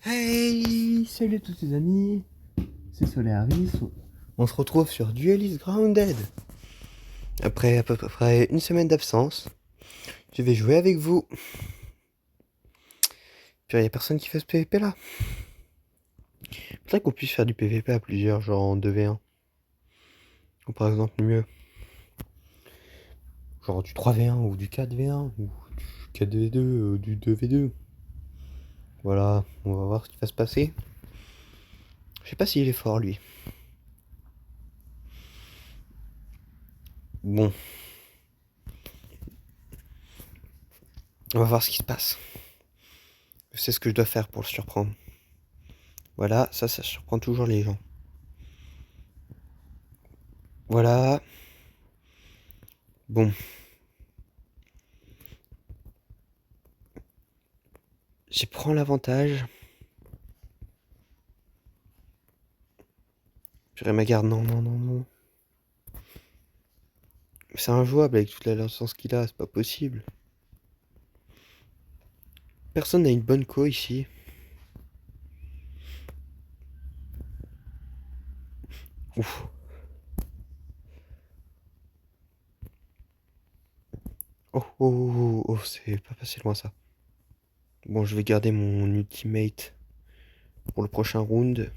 Hey, salut à tous les amis, c'est Solaris. On se retrouve sur Duelist Grounded. Après à peu près une semaine d'absence, je vais jouer avec vous. Puis il n'y a personne qui fait ce PVP là. Faudrait qu'on puisse faire du PVP à plusieurs, genre en 2v1. Ou par exemple mieux, genre du 3v1 ou du 4v1 ou du 4v2 ou du 2v2. Voilà, on va voir ce qui va se passer. Je sais pas s'il est fort lui. Bon, on va voir ce qui se passe. Je sais ce que je dois faire pour le surprendre. Voilà, ça surprend toujours les gens. Voilà. Bon. Je prends l'avantage. J'aurais ma garde. Non, non, non, non. C'est injouable avec toute la licence qu'il a, c'est pas possible. Personne n'a une bonne co ici. Ouf. Oh, oh, oh, oh, c'est pas passé loin ça. Bon, je vais garder mon ultimate pour le prochain round.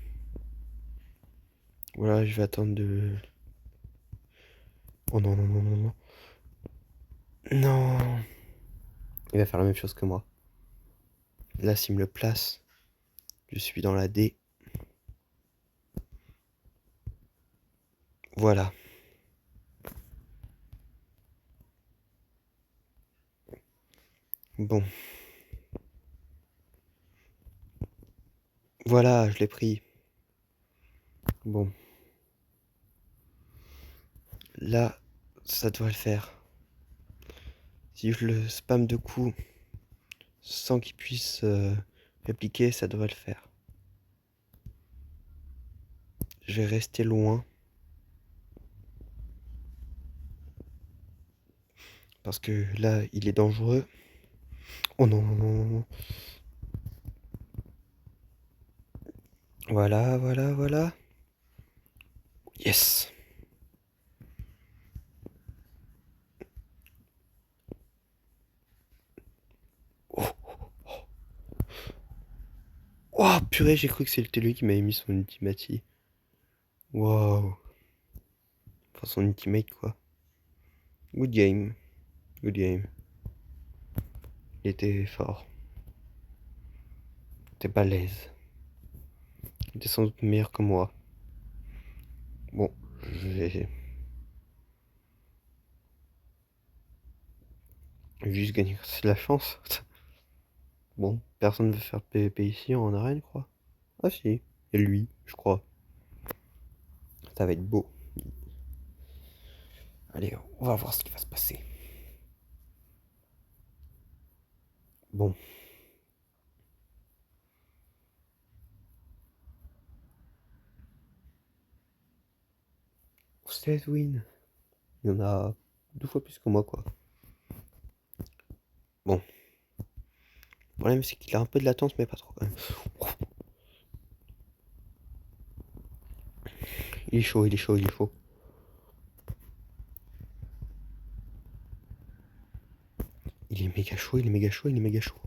Voilà, je vais attendre de... Oh non, non, non, non, non. Non. Il va faire la même chose que moi. Là, s'il me le place, je suis dans la D. Voilà. Bon. Voilà, je l'ai pris. Bon. Là, ça devrait le faire. Si je le spam de coups sans qu'il puisse répliquer, ça devrait le faire. Je vais rester loin. Parce que là, il est dangereux. Oh non, non, non, non. Voilà, voilà, voilà. Yes. Oh, oh purée, j'ai cru que c'était lui qui m'avait mis son ultimati. Waouh. Enfin, son ultimate, quoi. Good game. Good game. Il était fort. Il était balèze. Il était sans doute meilleur que moi. Bon, j'ai juste gagné grâce à la chance. Bon, personne ne veut faire PvP ici en arène, je crois. Ah si, et lui, je crois. Ça va être beau. Allez, on va voir ce qui va se passer. Bon. 16 wins. Il y en a 2 fois plus que moi, quoi. Bon. Le problème, c'est qu'il a un peu de latence, mais pas trop, quand même. Il est chaud, il est chaud, il est chaud. Il est méga chaud, il est méga chaud, il est méga chaud.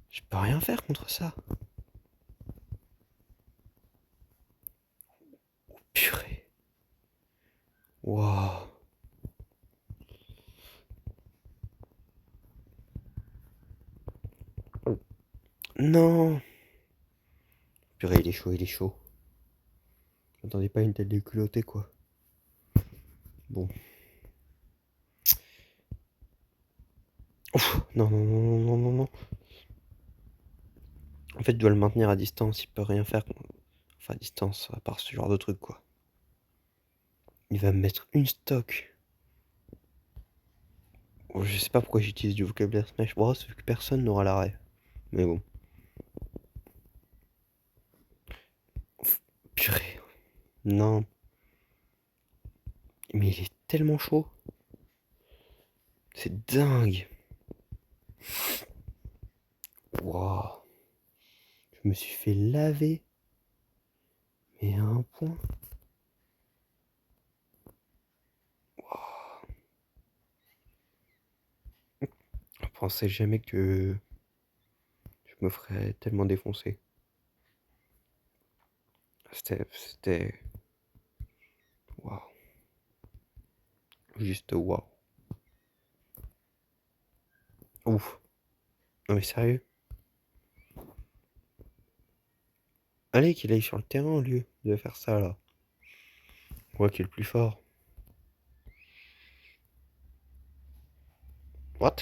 Je peux rien faire contre ça. Oh, purée. Waouh. Non. Purée, il est chaud, il est chaud. J'attendais pas une telle déculottée, quoi. Bon. Ouf. Non, non, non, non, non, non. En fait, je dois le maintenir à distance, il peut rien faire. Enfin, à distance, à part ce genre de truc, quoi. Il va me mettre une stock. Oh, je sais pas pourquoi j'utilise du vocabulaire Smash Bros, vu que personne n'aura l'arrêt. Mais bon. Purée. Non. Mais il est tellement chaud. C'est dingue. Waouh. Je me suis fait laver. Mais à un point. Je pensais jamais que je me ferais tellement défoncer. C'était... Waouh. Juste waouh. Ouf. Non mais sérieux. Allez, qu'il aille sur le terrain au lieu de faire ça là. Moi qui est le plus fort. What?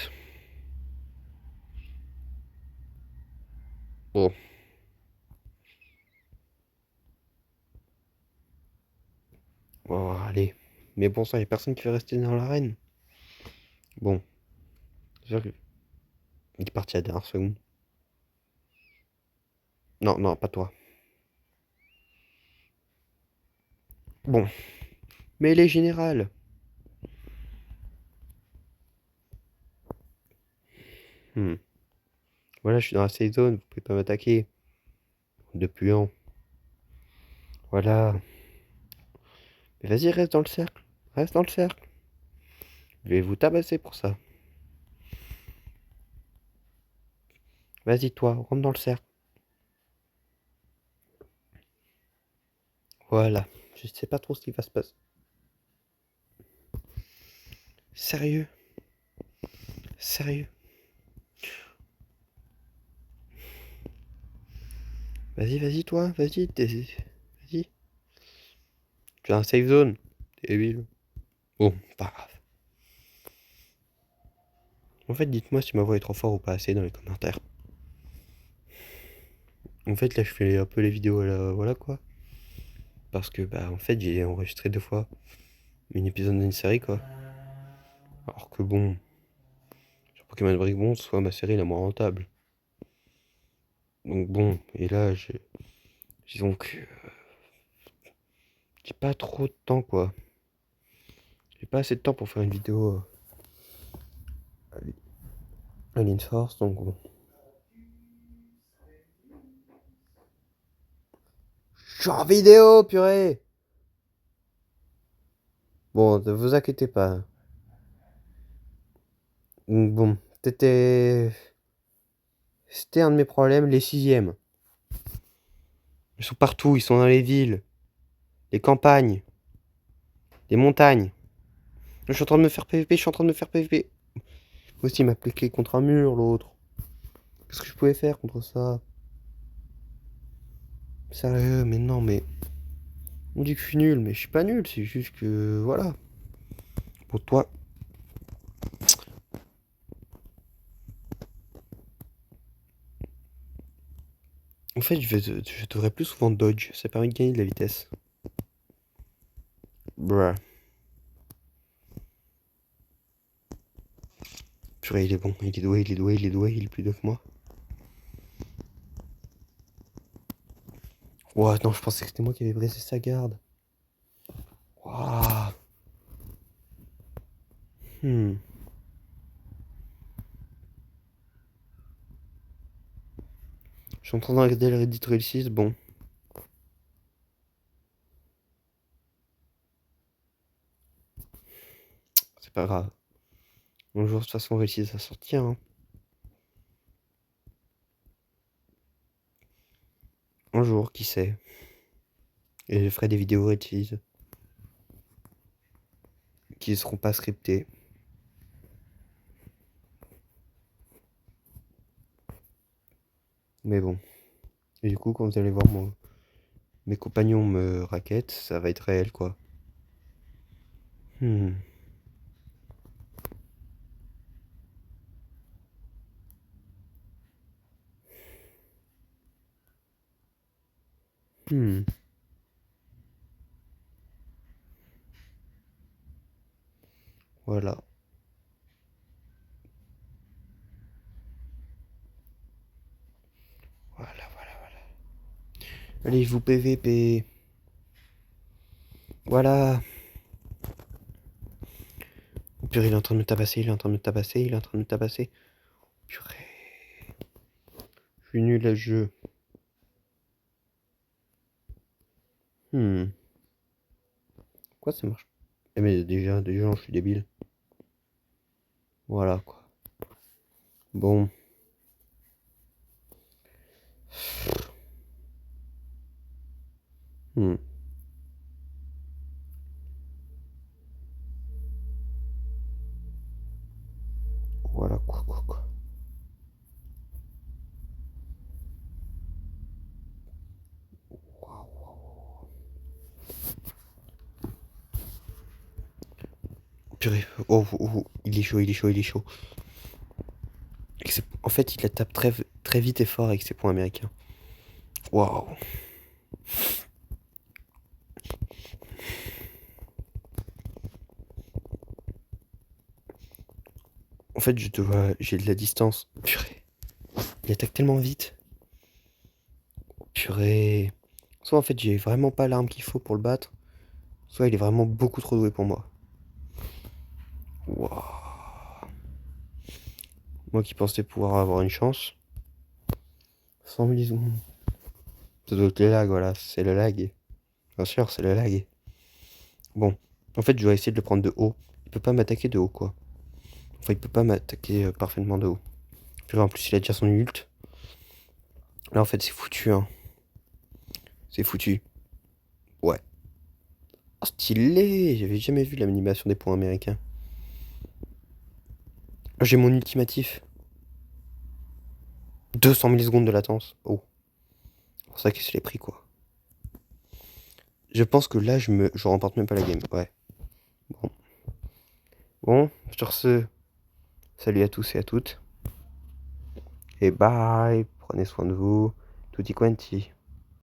Bon. Oh, allez. Mais bon sang, y a personne qui veut rester dans l'arène. Bon. C'est sûr que... Il est parti à la dernière seconde. Non, non, pas toi. Bon. Mais les générales. Hmm. Voilà, je suis dans la safe zone, vous pouvez pas m'attaquer. De puant. Voilà. Mais vas-y, reste dans le cercle. Reste dans le cercle. Je vais vous tabasser pour ça. Vas-y, toi, rentre dans le cercle. Voilà. Je sais pas trop ce qui va se passer. Sérieux? Sérieux? Vas-y, vas-y, toi, vas-y, vas-y. Tu as un safe zone. T'es débile. Bon, pas grave. En fait, dites-moi si ma voix est trop fort ou pas assez dans les commentaires. En fait, là, je fais un peu les vidéos, là, voilà quoi. Parce que, bah, en fait, j'ai enregistré 2 fois une épisode d'une série, quoi. Alors que bon, sur Pokémon Brick soit ma série la moins rentable. Donc bon, et là, disons que j'ai pas trop de temps, quoi. J'ai pas assez de temps pour faire une vidéo Alien Force, donc bon. Je suis en vidéo, purée! Bon, ne vous inquiétez pas. Donc bon, c'était un de mes problèmes, les sixièmes. Ils sont partout, ils sont dans les villes, les campagnes, les montagnes. Je suis en train de me faire PVP, je suis en train de me faire PVP. Moi aussi, il m'a appliqué contre un mur, l'autre. Qu'est-ce que je pouvais faire contre ça? Sérieux, mais non, mais... On dit que je suis nul, mais je suis pas nul, c'est juste que... Voilà. Pour toi... En fait, je devrais plus souvent dodge, ça permet de gagner de la vitesse. Bruh. Purée, il est bon, il est doué, il est doué, il est doué, il est plus doué que moi. Ouah, non, je pensais que c'était moi qui avais brisé sa garde. Ouah. Hmm. Je suis en train de regarder le Reddit Rail 6, bon. C'est pas grave. Un jour, de toute façon, Rail 6 va sortir, hein. Un jour, qui sait. Et je ferai des vidéos Rail 6 qui ne seront pas scriptées. Mais bon. Et du coup, quand vous allez voir mes compagnons me raquettent, ça va être réel, quoi. Hmm. Hmm. Voilà. Voilà, voilà, voilà. Allez, je vous PVP. Voilà. Purée, il est en train de me tabasser, il est en train de me tabasser, il est en train de me tabasser. Purée. Je suis nul à ce jeu. Quoi ça marche? Eh mais déjà, je suis débile. Voilà quoi. Bon. Hmm. Voilà quoi. Purée. Oh, oh, oh, il est chaud, il est chaud, il est chaud. En fait, il la tape très vite et fort avec ses points américains. Waouh. En fait, j'ai de la distance. Purée. Il attaque tellement vite. Purée. Soit en fait, j'ai vraiment pas l'arme qu'il faut pour le battre. Soit il est vraiment beaucoup trop doué pour moi. Waouh. Moi qui pensais pouvoir avoir une chance. 100 millisecondes. Ça doit être le lag, voilà. C'est le lag. Bien sûr, c'est le lag. Bon. En fait, je dois essayer de le prendre de haut. Il peut pas m'attaquer de haut, quoi. Enfin, il peut pas m'attaquer parfaitement de haut. Puis en plus, il a déjà son ult. Là, en fait, c'est foutu, hein. C'est foutu. Ouais. Oh, stylé! J'avais jamais vu l'animation des points américains. J'ai mon ultimatif. 200 millisecondes de latence. Oh. C'est pour ça que c'est les prix, quoi. Je pense que là, je remporte même pas la game. Ouais. Bon. Bon, sur ce, salut à tous et à toutes. Et bye. Prenez soin de vous. Tutti quanti.